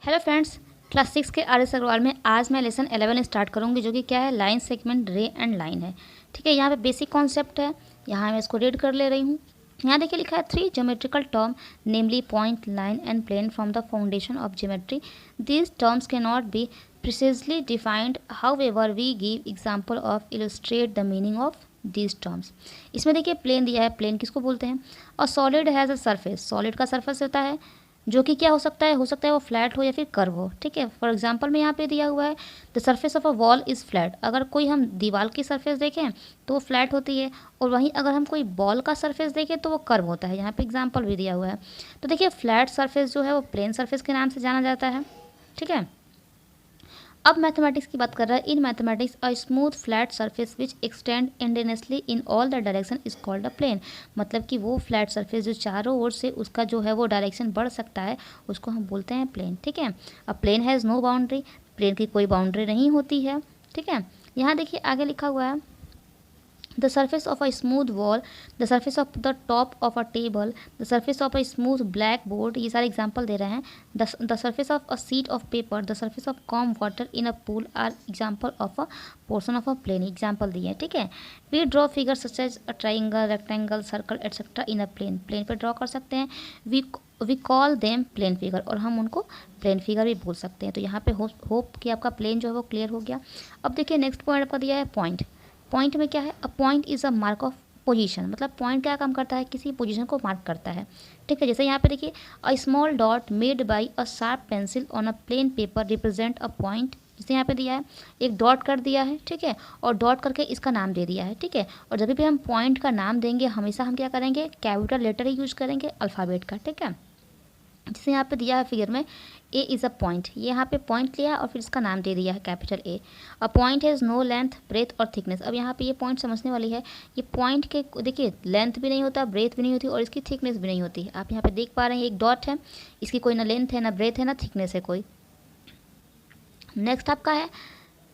Hello friends, class 6 के R S Agarwal में आज मैं लेसन 11 स्टार्ट करूंगी, जो कि क्या है, लाइन सेगमेंट रे एंड लाइन है। ठीक है, यहाँ पे बेसिक कॉन्सेप्ट है। यहाँ मैं इसको रीड कर ले रही हूँ। यहाँ देखिए लिखा है 3 geometrical term namely point, line and plane from the foundation of geometry. These terms can not be precisely defined, however we give example of illustrate the meaning of these terms. इसमें देखिए plane दिया है। Plane किसको बोलते हैं? और solid has a surface. Solid का surface होता है जो कि क्या हो सकता है वो फ्लैट हो या फिर कर्व हो। ठीक है, फॉर एग्जांपल में यहाँ पे दिया हुआ है the surface of a wall is flat. अगर कोई हम दीवार की सरफेस देखें तो वो फ्लैट होती है, और वहीं अगर हम कोई बॉल का सरफेस देखें तो वो कर्व होता है। यहाँ पे एग्जांपल भी दिया हुआ है। तो देखिए फ्लैट सरफेस जो है वो प्लेन सरफेस के नाम से जाना जाता है। ठीक है, अब मैथमेटिक्स की बात कर रहा है। In mathematics a smooth flat surface which extend indefinitely in all the direction is called a plane. मतलब कि वो फ्लैट सरफेस जो चारों ओर से उसका जो है वो डायरेक्शन बढ़ सकता है, उसको हम बोलते हैं प्लेन। ठीक है, अब plane has no boundary. Plane की कोई बाउंड्री नहीं होती है। ठीक है, यहाँ देखिए आगे लिखा हुआ है the surface of a smooth wall, the surface of the top of a table, the surface of a smooth blackboard, ये सारे एग्जाम्पल दे रहे हैं। the surface of a sheet of paper, the surface of calm water in a pool are example of a portion of a plane। Example दिए हैं। ठीक है, we draw figures such as a triangle, rectangle, circle etc in a plane। Plane पर draw कर सकते हैं। We call them plane figure, और हम उनको प्लेन फिगर भी बोल सकते हैं। तो यहाँ पे होप कि आपका प्लेन जो है वो क्लियर हो गया। अब देखिए नेक्स्ट पॉइंट आपका दिया है पॉइंट। पॉइंट में क्या है? A point is a mark of position. मतलब पॉइंट क्या काम करता है? किसी पोजीशन को मार्क करता है। ठीक है, जैसे यहाँ पे देखिए a small dot made by a sharp pencil on a plain paper represent a point. जैसे यहाँ पे दिया है एक डॉट कर दिया है। ठीक है, और डॉट करके इसका नाम दे दिया है। ठीक है, और जब भी हम पॉइंट का नाम देंगे हमेशा हम क्या करेंगे? कैपिटल लेटर ही यूज़ करेंगे, अल्फ़ाबेट का। ठीक है, जैसे यहाँ पे दिया है फिगर में ए इज़ अ पॉइंट। ये यहाँ पे पॉइंट लिया और फिर इसका नाम दे दिया है capital A. A point has no length, breadth और थिकनेस। अब यहाँ पे ये पॉइंट समझने वाली है। ये पॉइंट के देखिए लेंथ भी नहीं होता, ब्रेथ भी नहीं होती, और इसकी थिकनेस भी नहीं होती। आप यहाँ पे देख पा रहे हैं एक डॉट है, इसकी कोई ना लेंथ है, ना ब्रेथ है, ना थिकनेस है कोई। नेक्स्ट आपका है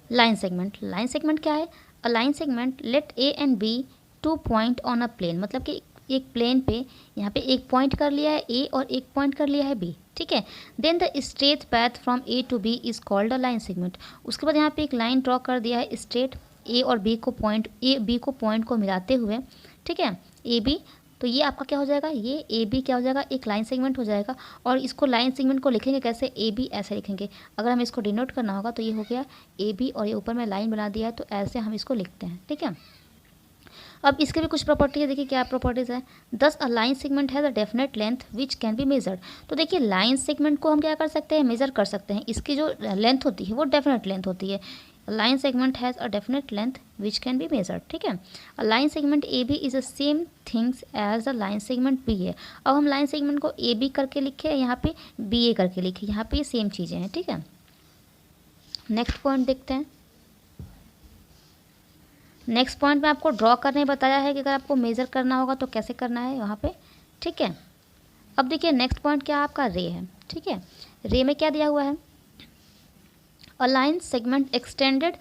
लाइन सेगमेंट। लाइन सेगमेंट क्या है? A line segment let A and B two point on a plane. मतलब कि एक प्लेन पे यहाँ पे एक पॉइंट कर लिया है ए और एक पॉइंट कर लिया है बी। ठीक है, then the straight path from A to B is called a line segment. उसके बाद यहाँ पे एक लाइन ड्रॉ कर दिया है स्ट्रेट ए और बी को पॉइंट, ए बी को पॉइंट को मिलाते हुए। ठीक है, ए बी, तो ये आपका क्या हो जाएगा? ये ए बी क्या हो जाएगा? एक लाइन सेगमेंट हो जाएगा। और इसको लाइन सेगमेंट को लिखेंगे कैसे? ए बी ऐसे लिखेंगे। अगर हम इसको डिनोट करना होगा तो ये हो गया ए बी, और ये ऊपर में लाइन बना दिया है, तो ऐसे हम इसको लिखते हैं। ठीक है, अब इसके भी कुछ प्रॉपर्टी है। देखिए क्या प्रॉपर्टीज़ है। Thus a line segment has a definite length which can be measured. तो देखिए लाइन सेगमेंट को हम क्या कर सकते हैं? मेज़र कर सकते हैं। इसकी जो लेंथ होती है वो डेफिनेट लेंथ होती है। Line segment has a definite length which can be measured. ठीक है, a line segment A B is the same things as the line segment B है। अब हम लाइन सेगमेंट को ए बी करके लिखे, यहाँ पे बी ए करके लिखे, यहाँ पे ये सेम चीज़ें हैं। ठीक है, नेक्स्ट पॉइंट देखते हैं। नेक्स्ट पॉइंट में आपको ड्रॉ करने बताया है कि अगर आपको मेज़र करना होगा तो कैसे करना है वहाँ पे। ठीक है, अब देखिए नेक्स्ट पॉइंट क्या आपका रे है। ठीक है, रे में क्या दिया हुआ है? A line segment extended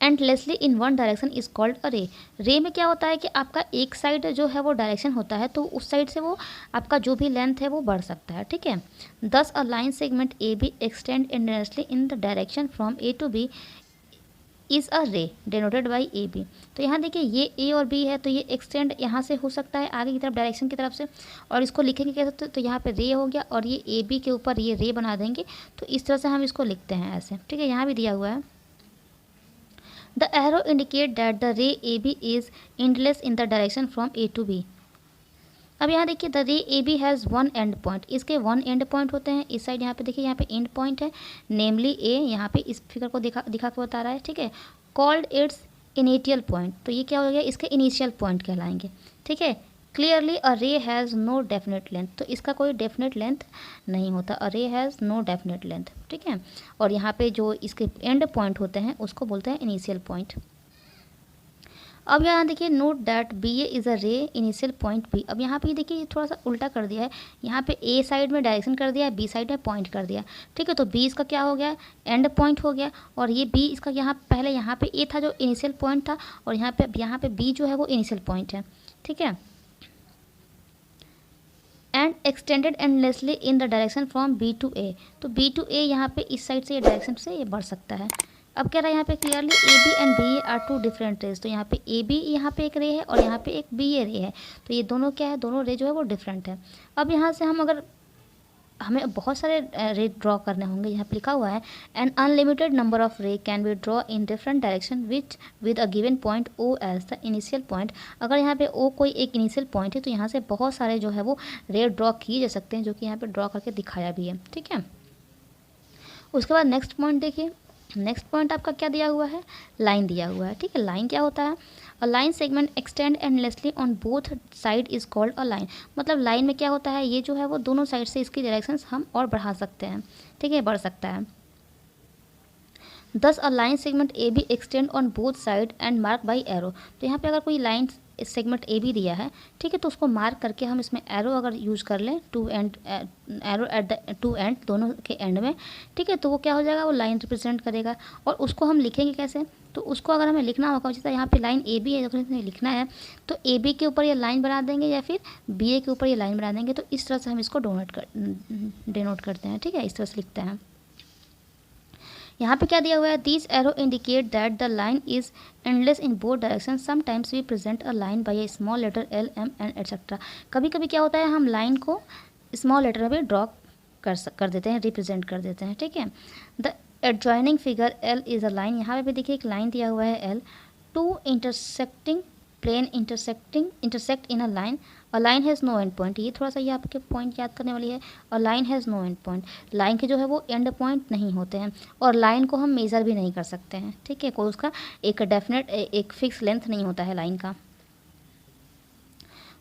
endlessly in one direction is called अ रे। रे में क्या होता है कि आपका एक साइड जो है वो डायरेक्शन होता है, तो उस साइड से वो आपका जो भी लेंथ है वो बढ़ सकता है। ठीक है, thus a line segment A B extend endlessly in the direction from A to B is a ray denoted by A B. तो यहाँ देखिए ये ए और बी है, तो ये एक्सटेंड यहाँ से हो सकता है आगे की तरफ, डायरेक्शन की तरफ से, और इसको लिखेंगे कैसे? तो यहाँ पे रे हो गया, और ये ए बी के ऊपर ये रे बना देंगे। तो इस तरह से हम इसको लिखते हैं ऐसे। ठीक है, यहाँ भी दिया हुआ है the arrow indicate that the ray A B is endless in the direction from A to B. अब यहाँ देखिए the ray A B has one end point. इसके वन एंड पॉइंट होते हैं। इस साइड यहाँ पे देखिए यहाँ पे एंड पॉइंट है, नेमली ए। यहाँ पे इस फिगर को दिखा के बता रहा है। ठीक है, कॉल्ड इट्स इनिशियल पॉइंट। तो ये क्या हो गया? इसके इनिशियल पॉइंट कहलाएंगे। ठीक है, क्लियरली अ रे हैज़ नो डेफिनेट लेंथ। तो इसका कोई डेफिनेट लेंथ नहीं होता। अ रे हैज़ नो डेफिनेट लेंथ। ठीक है, और यहाँ पे जो इसके एंड पॉइंट होते हैं उसको बोलते हैं इनिशियल पॉइंट। अब यहाँ देखिए note that B A is a ray initial point B. अब यहाँ पे देखिए थोड़ा सा उल्टा कर दिया है। यहाँ पे ए साइड में डायरेक्शन कर दिया है, बी साइड में पॉइंट कर दिया। ठीक है, तो बी इसका क्या हो गया? एंड पॉइंट हो गया, और ये बी इसका यहाँ पहले यहाँ पे ए था जो इनिशियल पॉइंट था, और यहाँ पे बी जो है वो इनिशियल पॉइंट है। ठीक है, and extended endlessly in the direction from B to A. तो बी टू ए यहाँ पे इस साइड से ये डायरेक्शन से ये बढ़ सकता है। अब कह रहा है यहाँ पे clearly A B and B A are two different rays. तो यहाँ पे ए बी यहाँ पे एक रे है और यहाँ पे एक बी ए रे है। तो ये दोनों क्या है, दोनों रे जो है वो डिफरेंट है। अब यहाँ से हम अगर हमें बहुत सारे रे ड्रॉ करने होंगे, यहाँ पे लिखा हुआ है an unlimited number of ray can be draw in different direction which with a given point O as the initial point. अगर यहाँ पे ओ कोई एक इनिशियल पॉइंट है तो यहाँ से बहुत सारे जो है वो रे ड्रॉ किए जा सकते हैं, जो कि यहाँ पे ड्रॉ करके दिखाया भी है। ठीक है, उसके बाद नेक्स्ट पॉइंट देखिए। नेक्स्ट पॉइंट आपका क्या दिया हुआ है, लाइन दिया हुआ है। ठीक है, लाइन क्या होता है, a line segment extend endlessly on both side is called a line. मतलब लाइन में क्या होता है, ये जो है वो दोनों साइड से इसकी डायरेक्शंस हम और बढ़ा सकते हैं। ठीक है, बढ़ सकता है। Thus a line segment A B extend on both side and mark by arrow. तो यहाँ पे अगर कोई लाइन सेगमेंट ए बी दिया है, ठीक है, तो उसको मार्क करके हम इसमें एरो अगर यूज़ कर लें, two end arrow at the two end, दोनों के एंड में, ठीक है, तो वो क्या हो जाएगा, वो लाइन रिप्रेजेंट करेगा। और उसको हम लिखेंगे कैसे, तो उसको अगर हमें लिखना होगा, जैसे यहाँ पे लाइन ए बी है, अगर हमें लिखना है तो ए बी के ऊपर ये लाइन बना देंगे या फिर बी ए के ऊपर ये लाइन बना देंगे। तो इस तरह से हम इसको डिनोट करते हैं। ठीक है, इस तरह से लिखते हैं। यहाँ पे क्या दिया हुआ है, this arrow indicate that the line is endless in both direction. Sometimes we present a line by a small letter L M and etcetera. कभी कभी क्या होता है, हम लाइन को स्मॉल लेटर में भी ड्रॉ कर देते हैं, रिप्रेजेंट कर देते हैं। ठीक है, the adjoining figure L is a line. यहाँ पे भी देखिए एक लाइन दिया हुआ है L. Two intersecting plane intersect in a line. A line has no end point. ये थोड़ा सा ये आपके पॉइंट याद करने वाली है। A line has no end point, line के जो है वो एंड पॉइंट नहीं होते हैं और लाइन को हम मेज़र भी नहीं कर सकते हैं। ठीक है, कोई उसका एक डेफिनेट एक फिक्स लेंथ नहीं होता है लाइन का।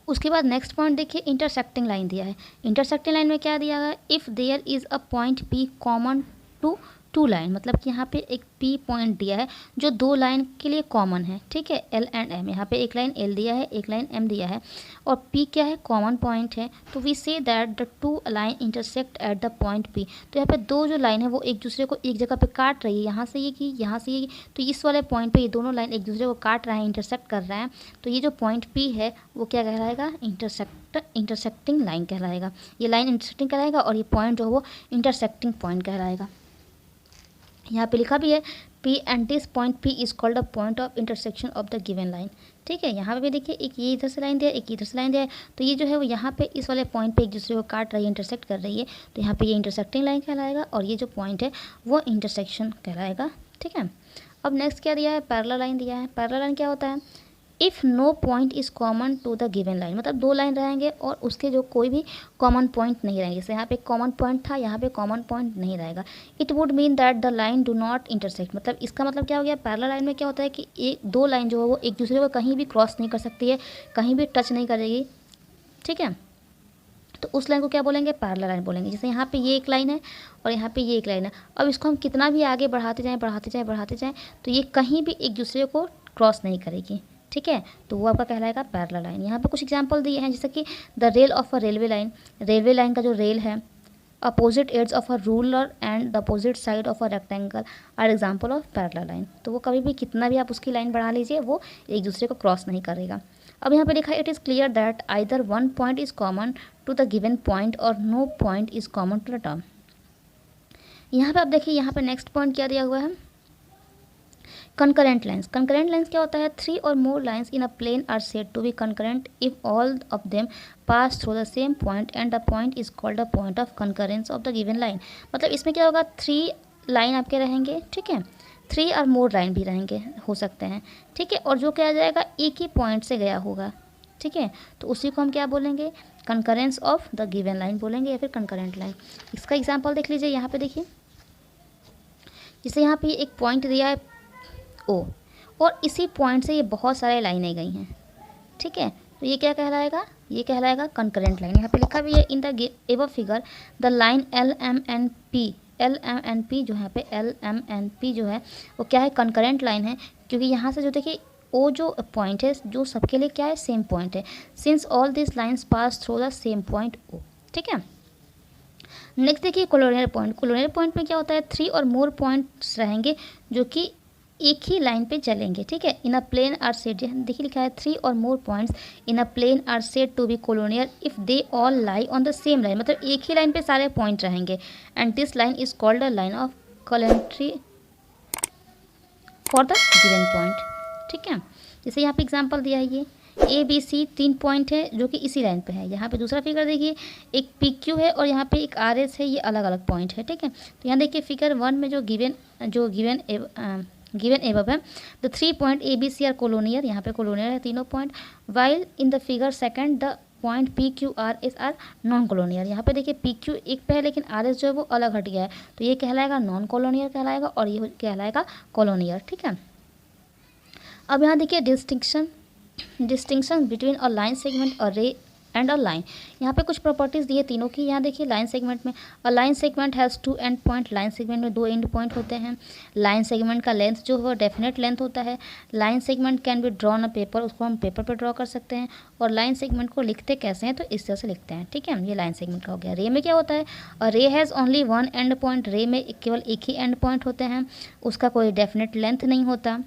उसके बाद नेक्स्ट पॉइंट देखिए, इंटरसेक्टिंग लाइन दिया है। इंटरसेक्टिंग लाइन में क्या दिया है, if there is a point P common to two line. मतलब कि यहाँ पे एक पी पॉइंट दिया है जो दो लाइन के लिए कॉमन है। ठीक है, एल एंड एम, यहाँ पे एक लाइन एल दिया है, एक लाइन एम दिया है और पी क्या है, कॉमन पॉइंट है। तो we say that the two line intersect at the point P. तो यहाँ पे दो जो लाइन है वो एक दूसरे को एक जगह पे काट रही है, यहाँ से ये की, यहाँ से ये की। तो इस वाले पॉइंट पे ये दोनों लाइन एक दूसरे को काट रहे हैं, इंटरसेक्ट कर रहे हैं। तो ये जो पॉइंट पी है वो क्या कहलाएगा, इंटरसेक्टिंग लाइन कहलाएगा। ये लाइन इंटरसेक्टिंग कहलाएगा और ये पॉइंट जो है वो इंटरसेक्टिंग पॉइंट कहलाएगा। यहाँ पे लिखा भी है P and this point P is called a point of intersection of the given line. ठीक है, यहाँ पे भी देखिए एक ये इधर से लाइन दिया है, एक इधर से लाइन दिया है। तो ये जो है वो यहाँ पे इस वाले पॉइंट पे एक दूसरे को काट रही है, इंटरसेक्ट कर रही है। तो यहाँ पे ये इंटरसेक्टिंग लाइन कहलाएगा और ये जो पॉइंट है वो इंटरसेक्शन कहलाएगा। ठीक है, अब नेक्स्ट क्या दिया है, पैरेलल लाइन दिया है। पैरेलल लाइन क्या होता है, if no point is common to the given line. मतलब दो लाइन रहेंगे और उसके जो कोई भी कॉमन पॉइंट नहीं रहेंगे। जैसे यहाँ पे कॉमन पॉइंट था, यहाँ पे कॉमन पॉइंट नहीं रहेगा। It would mean that the line do not intersect. मतलब इसका मतलब क्या हो गया, पैरेलल लाइन में क्या होता है कि एक दो लाइन जो है वो एक दूसरे को कहीं भी क्रॉस नहीं कर सकती है, कहीं भी टच नहीं करेगी। ठीक है, तो उस लाइन को क्या बोलेंगे, पैरेलल लाइन बोलेंगे। जैसे यहाँ पे ये एक लाइन है और यहाँ पे ये एक लाइन है। अब इसको हम कितना भी आगे बढ़ाते जाएं तो ये कहीं भी एक दूसरे को क्रॉस नहीं करेगी। ठीक है, तो वो आपका कहलाएगा पैरेलल लाइन। यहाँ पे कुछ एग्जांपल दिए हैं, जैसे कि the rail of a railway line. Railway line का जो रेल है, opposite edges of a ruler and the opposite side of a rectangle are example of parallel line. तो वो कभी भी कितना भी आप उसकी लाइन बढ़ा लीजिए वो एक दूसरे को क्रॉस नहीं करेगा। अब यहाँ पे लिखा है, it is clear that either one point is common to the given point और no point is common to the term. यहाँ पे आप देखिए, यहाँ पे नेक्स्ट पॉइंट क्या दिया हुआ है, concurrent lines। concurrent lines क्या होता है, three or more lines in a plane are said to be concurrent if all of them pass through the same point and the point is called a point of concurrence of the given line। मतलब इसमें क्या होगा, three line आपके रहेंगे, ठीक है, three or more line भी रहेंगे, हो सकते हैं। ठीक है, और जो क्या आ जाएगा, एक ही पॉइंट से गया होगा। ठीक है, तो उसी को हम क्या बोलेंगे, concurrence of the given line बोलेंगे या फिर कंकरेंट लाइन। इसका एग्जाम्पल देख लीजिए, यहाँ पे देखिए, जैसे यहाँ पे एक पॉइंट दिया है ओ और इसी पॉइंट से ये बहुत सारे लाइनें गई हैं। ठीक है, तो ये क्या कहलाएगा, ये कहलाएगा कंकरेंट लाइन। यहाँ पे लिखा भी है, in the above figure the line L M N P जो यहाँ पे एल एम एन पी जो है वो क्या है, कंकरेंट लाइन है। क्योंकि यहाँ से जो देखिए ओ जो पॉइंट है जो सबके लिए क्या है, सेम पॉइंट है। Since all this lines pass through the same point O. ठीक है, नेक्स्ट देखिए कोलोनियल पॉइंट। कोलोनियल पॉइंट में क्या होता है, थ्री और मोर पॉइंट्स रहेंगे जो कि एक ही लाइन पे चलेंगे, ठीक है। In a plane are said, देखिए लिखा है 3 और more points in a plane are said to be collinear if they all lie on the same line, मतलब एक ही लाइन पे सारे पॉइंट रहेंगे। And this line is called a line of collinearity for the given point, ठीक है। जैसे यहाँ पे एग्जांपल दिया है, ये ए बी सी 3 पॉइंट है जो कि इसी लाइन पे है। यहाँ पे दूसरा फिगर देखिए, एक पी क्यू है और यहाँ पे एक आर एस है, ये अलग अलग पॉइंट है, ठीक है। तो यहाँ देखिए फिगर 1 में जो गिवन एबव है, the 3 point A B C are collinear, यहाँ पे कोलोनियल है तीनों पॉइंट। While in the figure second the point P Q R S are non collinear, यहाँ पे देखिए पी क्यू एक पे है लेकिन आर एस जो है वो अलग हट गया है, तो ये कहलाएगा नॉन कॉलोनियल कहलाएगा और ये कहलाएगा कॉलोनियल, ठीक है। अब यहाँ देखिए distinction between a line segment a ray and a line, यहाँ पे कुछ प्रॉपर्टीज़ दी है तीनों की। यहाँ देखिए लाइन सेगमेंट में, अ line segment has 2 and point, line segment में 2 एंड पॉइंट होते हैं। लाइन सेगमेंट का लेंथ जो है डेफिनेट लेंथ होता है। Line segment can be drawn a paper, उसको हम पेपर पर ड्रॉ कर सकते हैं। और लाइन सेगमेंट को लिखते कैसे हैं, तो इस तरह से लिखते हैं, ठीक है। ये लाइन सेगमेंट का हो गया। रे में क्या होता है, और रे हैज़ ओनली 1 एंड पॉइंट, रे में केवल एक ही एंड पॉइंट होते हैं, उसका कोई डेफिनेट लेंथ नहीं होता।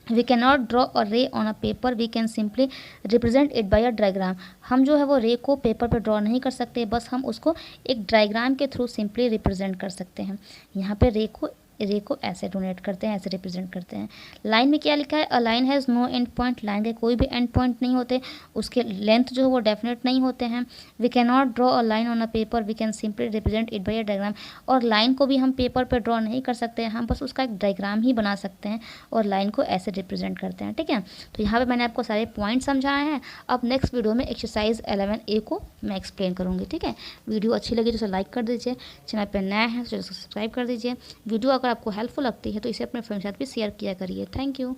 We cannot draw a ray on a paper, we can simply represent it by a diagram। हम जो है वो रे को पेपर पे ड्रॉ नहीं कर सकते, बस हम उसको एक डायग्राम के थ्रू सिंपली रिप्रेजेंट कर सकते हैं। यहाँ पे रे को ऐसे डोनेट करते हैं, ऐसे रिप्रेजेंट करते हैं। लाइन में क्या लिखा है, a line has no end point, line के कोई भी एंड पॉइंट नहीं होते, उसके लेंथ जो है वो डेफिनेट नहीं होते हैं। We can not draw a line on a paper, we can simply represent it by a diagram, और लाइन को भी हम पेपर पर ड्रॉ नहीं कर सकते हैं, हम बस उसका एक डायग्राम ही बना सकते हैं और लाइन को ऐसे रिप्रेजेंट करते हैं, ठीक है। तो यहाँ पर मैंने आपको सारे पॉइंट समझाए हैं। अब नेक्स्ट वीडियो में एक्सरसाइज 11A को मैं एक्सप्लेन करूँगी, ठीक है। वीडियो अच्छी लगी तो उसे लाइक कर दीजिए, चैनल पर नया है तो चैनल को सब्सक्राइब कर दीजिए। वीडियो अगर आपको हेल्पफुल लगती है तो इसे अपने फ्रेंड्स के साथ भी शेयर किया करिए। Thank you.